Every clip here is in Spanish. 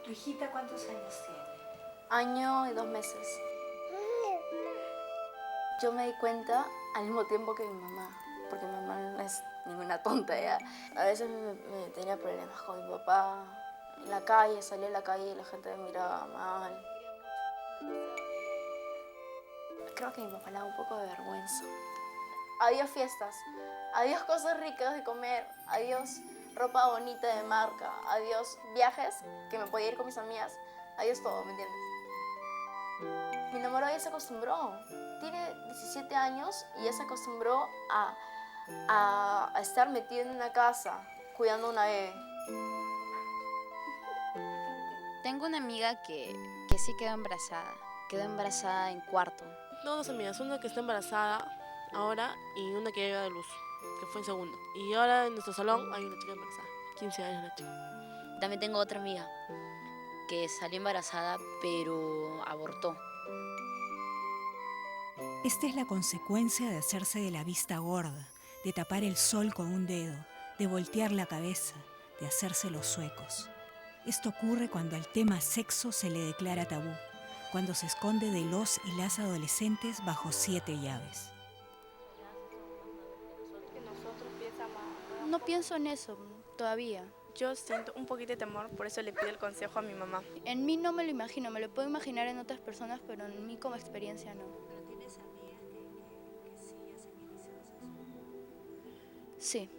¿Tu hijita cuántos años tiene? Año y 2 meses. Yo me di cuenta al mismo tiempo que mi mamá, porque mi mamá no es ninguna tonta ya. A veces me tenía problemas con mi papá. En la calle, salía a la calle y la gente me miraba mal. Creo que a mi papá le da un poco de vergüenza. Adiós fiestas, adiós cosas ricas de comer, adiós ropa bonita de marca, adiós viajes que me podía ir con mis amigas, adiós todo, ¿me entiendes? Mi enamorado ya se acostumbró. Tiene 17 años y ya se acostumbró a estar metido en una casa cuidando a una bebé. Tengo una amiga que sí quedó embarazada. Quedó embarazada en cuarto. Dos amigas, una que está embarazada ahora y una que lleva de luz, que fue en segundo. Y ahora en nuestro salón hay una chica embarazada, 15 años la chica. También tengo otra amiga que salió embarazada pero abortó. Esta es la consecuencia de hacerse de la vista gorda, de tapar el sol con un dedo, de voltear la cabeza, de hacerse los suecos. Esto ocurre cuando al tema sexo se le declara tabú, cuando se esconde de los y las adolescentes bajo 7 llaves. No pienso en eso todavía. Yo siento un poquito de temor, por eso le pido el consejo a mi mamá. En mí no me lo imagino, me lo puedo imaginar en otras personas, pero en mí como experiencia no. ¿Pero tienes amigas que sí hacen iniciación sexual? Sí.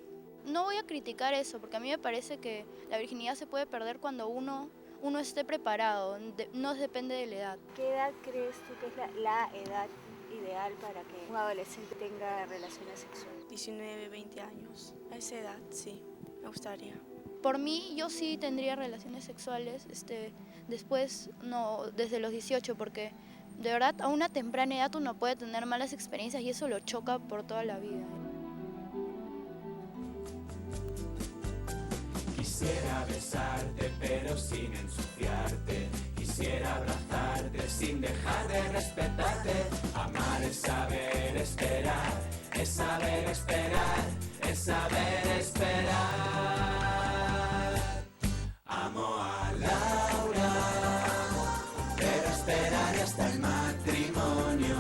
No voy a criticar eso, porque a mí me parece que la virginidad se puede perder cuando uno esté preparado, no depende de la edad. ¿Qué edad crees tú que es la edad ideal para que un adolescente tenga relaciones sexuales? 19, 20 años. A esa edad, sí, me gustaría. Por mí, yo sí tendría relaciones sexuales, después, no, desde los 18, porque de verdad a una temprana edad uno puede tener malas experiencias y eso lo choca por toda la vida. Quisiera besarte pero sin ensuciarte. Quisiera abrazarte sin dejar de respetarte. Amar es saber esperar, es saber esperar, es saber esperar. Amo a Laura, pero esperaré hasta el matrimonio.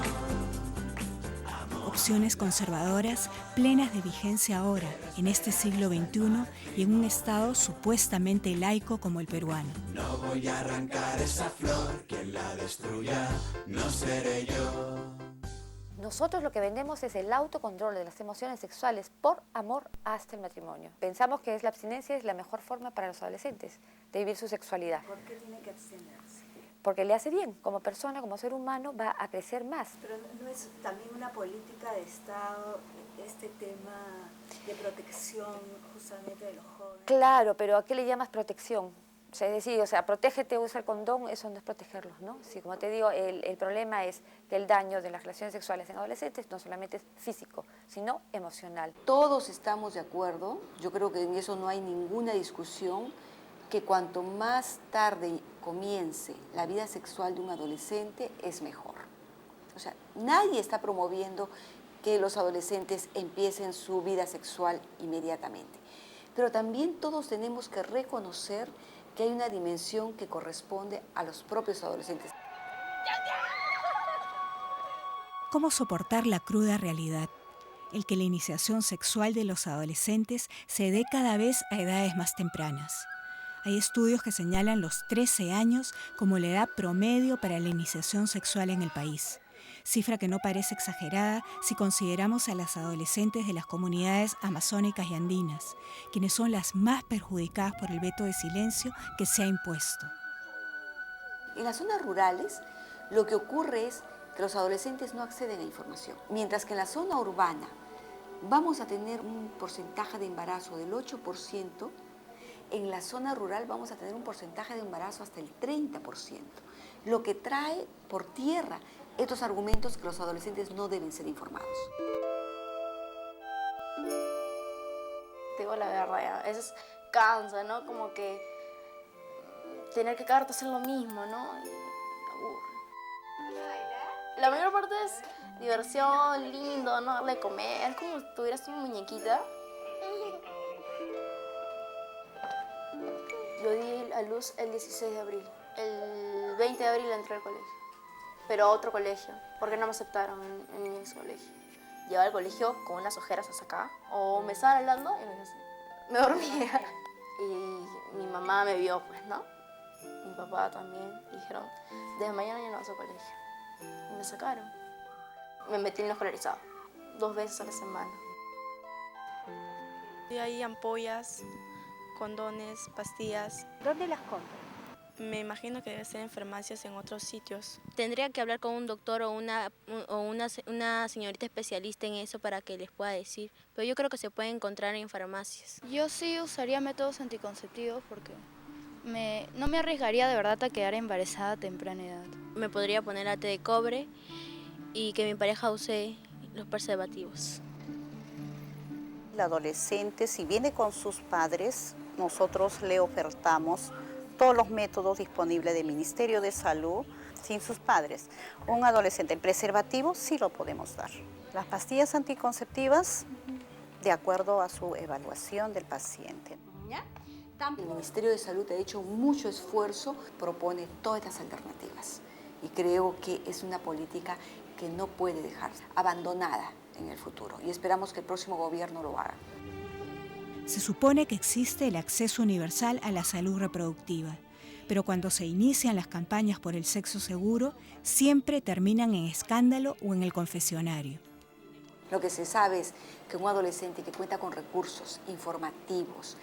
Opciones conservadoras plenas de vigencia ahora, en este siglo XXI y en un estado supuestamente laico como el peruano. No voy a arrancar esa flor, quien la destruya no seré yo. Nosotros lo que vendemos es el autocontrol de las emociones sexuales por amor hasta el matrimonio. Pensamos que la abstinencia es la mejor forma para los adolescentes de vivir su sexualidad. ¿Por qué tiene que abstenerse? Porque le hace bien, como persona, como ser humano, va a crecer más. Pero ¿no es también una política de Estado este tema de protección justamente de los jóvenes? Claro, pero ¿a qué le llamas protección? O sea, es decir, protégete, usa el condón, eso no es protegerlos, ¿no? Sí, como te digo, el problema es que el daño de las relaciones sexuales en adolescentes no solamente es físico, sino emocional. Todos estamos de acuerdo, yo creo que en eso no hay ninguna discusión, que cuanto más tarde comience la vida sexual de un adolescente es mejor. O sea, nadie está promoviendo que los adolescentes empiecen su vida sexual inmediatamente. Pero también todos tenemos que reconocer que hay una dimensión que corresponde a los propios adolescentes. ¿Cómo soportar la cruda realidad? El que la iniciación sexual de los adolescentes se dé cada vez a edades más tempranas. Hay estudios que señalan los 13 años como la edad promedio para la iniciación sexual en el país, cifra que no parece exagerada si consideramos a las adolescentes de las comunidades amazónicas y andinas, quienes son las más perjudicadas por el veto de silencio que se ha impuesto. En las zonas rurales, lo que ocurre es que los adolescentes no acceden a información, mientras que en la zona urbana vamos a tener un porcentaje de embarazo del 8%, en la zona rural vamos a tener un porcentaje de embarazo hasta el 30%, lo que trae por tierra estos argumentos que los adolescentes no deben ser informados. Digo la verdad, ya. A veces cansa, ¿no? Como que tener que cada rato hacer lo mismo, ¿no? Y aburre. La mayor parte es diversión, lindo, ¿no? Darle de comer, es como si tuvieras una muñequita. Yo di a luz el 16 de abril. El 20 de abril entré al colegio, pero a otro colegio, porque no me aceptaron en mi ex colegio. Llegaba al colegio con unas ojeras hasta acá, o me estaban hablando y me dormía. Y mi mamá me vio, pues, ¿no? Mi papá también. Y dijeron, desde mañana ya no vas al colegio. Y me sacaron. Me metí en el escolarizado, 2 veces a la semana. Y hay ampollas, condones, pastillas. ¿Dónde las compras? Me imagino que debe ser en farmacias en otros sitios. Tendría que hablar con un doctor o una señorita especialista en eso para que les pueda decir. Pero yo creo que se puede encontrar en farmacias. Yo sí usaría métodos anticonceptivos porque no me arriesgaría de verdad a quedar embarazada a temprana edad. Me podría poner a té de cobre y que mi pareja use los preservativos. El adolescente, si viene con sus padres, nosotros le ofertamos todos los métodos disponibles del Ministerio de Salud sin sus padres. Un adolescente, el preservativo sí lo podemos dar. Las pastillas anticonceptivas, de acuerdo a su evaluación del paciente. El Ministerio de Salud ha hecho mucho esfuerzo, propone todas las alternativas. Y creo que es una política que no puede dejarse abandonada en el futuro. Y esperamos que el próximo gobierno lo haga. Se supone que existe el acceso universal a la salud reproductiva, pero cuando se inician las campañas por el sexo seguro, siempre terminan en escándalo o en el confesionario. Lo que se sabe es que un adolescente que cuenta con recursos informativos,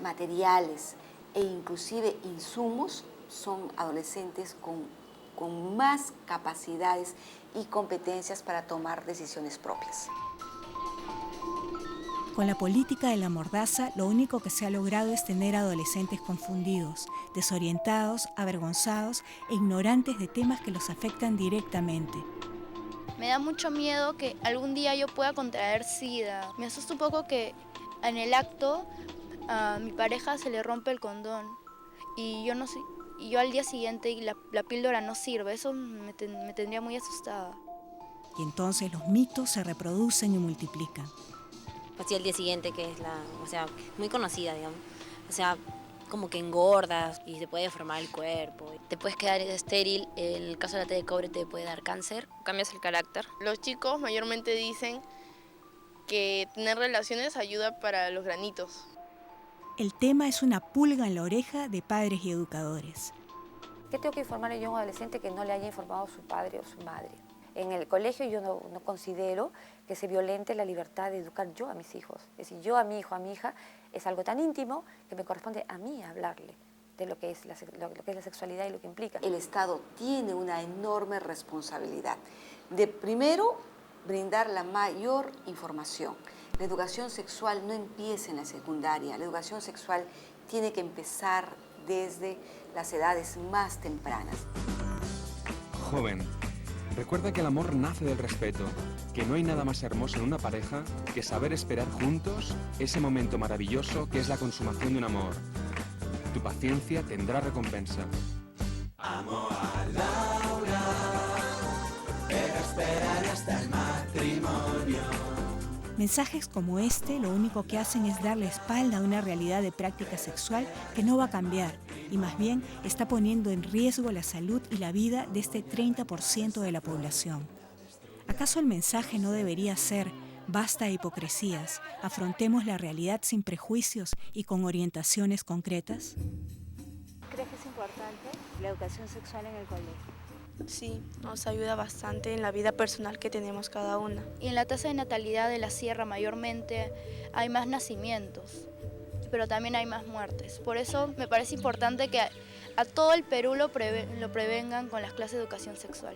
materiales e inclusive insumos son adolescentes con más capacidades y competencias para tomar decisiones propias. Con la política de la mordaza, lo único que se ha logrado es tener adolescentes confundidos, desorientados, avergonzados e ignorantes de temas que los afectan directamente. Me da mucho miedo que algún día yo pueda contraer SIDA. Me asusta un poco que en el acto a mi pareja se le rompe el condón y yo no sé, y yo al día siguiente la píldora no sirve. Eso me tendría muy asustada. Y entonces los mitos se reproducen y multiplican. Así al día siguiente, que es muy conocida, digamos. O sea, como que engordas y se puede deformar el cuerpo. Te puedes quedar estéril, en el caso de la té de cobre te puede dar cáncer, cambias el carácter. Los chicos mayormente dicen que tener relaciones ayuda para los granitos. El tema es una pulga en la oreja de padres y educadores. ¿Qué tengo que informarle yo a un adolescente que no le haya informado su padre o su madre? En el colegio yo no considero que se violente la libertad de educar yo a mis hijos. Es decir, yo a mi hijo, a mi hija, es algo tan íntimo que me corresponde a mí hablarle de lo que es la sexualidad y lo que implica. El Estado tiene una enorme responsabilidad de, primero, brindar la mayor información. La educación sexual no empieza en la secundaria, la educación sexual tiene que empezar desde las edades más tempranas. Joven, recuerda que el amor nace del respeto, que no hay nada más hermoso en una pareja que saber esperar juntos ese momento maravilloso que es la consumación de un amor. Tu paciencia tendrá recompensa. Amo a Laura, pero esperaré hasta el matrimonio. Mensajes como este lo único que hacen es darle espalda a una realidad de práctica sexual que no va a cambiar y más bien está poniendo en riesgo la salud y la vida de este 30% de la población. ¿Acaso el mensaje no debería ser basta de hipocresías, afrontemos la realidad sin prejuicios y con orientaciones concretas? ¿Crees que es importante la educación sexual en el colegio? Sí, nos ayuda bastante en la vida personal que tenemos cada una. Y en la tasa de natalidad de la sierra mayormente hay más nacimientos, pero también hay más muertes. Por eso me parece importante que a todo el Perú lo prevengan con las clases de educación sexual.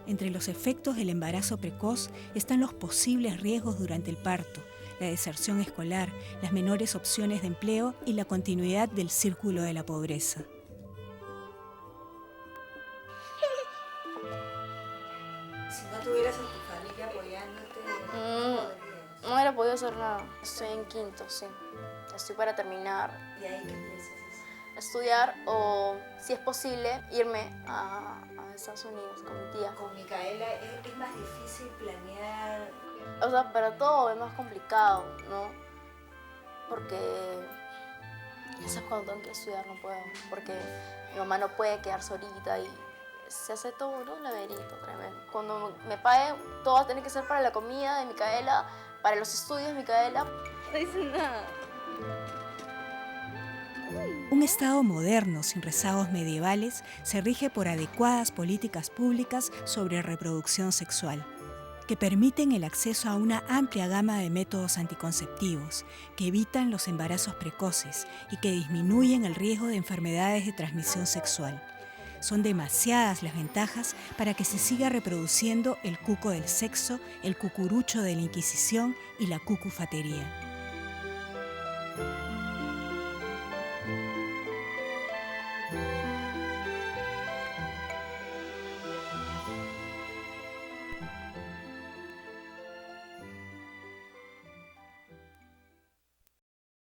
Entre los efectos del embarazo precoz están los posibles riesgos durante el parto, la deserción escolar, las menores opciones de empleo y la continuidad del círculo de la pobreza. Si no tuvieras a tu familia apoyándote, No hubiera podido hacer nada. Estoy en quinto, sí. Estoy para terminar. ¿Y ahí qué piensas hacer? Estudiar o, si es posible, irme a Estados Unidos con mi tía. Con Micaela es más difícil planear. O sea, para todo es más complicado, ¿no? Porque Y eso es cuando tengo que estudiar, no puedo, porque mi mamá no puede quedarse ahorita y se hace todo un laberinto tremendo. Cuando me paguen, todo va a tener que ser para la comida de Micaela, para los estudios de Micaela. No dice nada. Un Estado moderno, sin rezagos medievales, se rige por adecuadas políticas públicas sobre reproducción sexual, que permiten el acceso a una amplia gama de métodos anticonceptivos, que evitan los embarazos precoces y que disminuyen el riesgo de enfermedades de transmisión sexual. Son demasiadas las ventajas para que se siga reproduciendo el cuco del sexo, el cucurucho de la Inquisición y la cucufatería.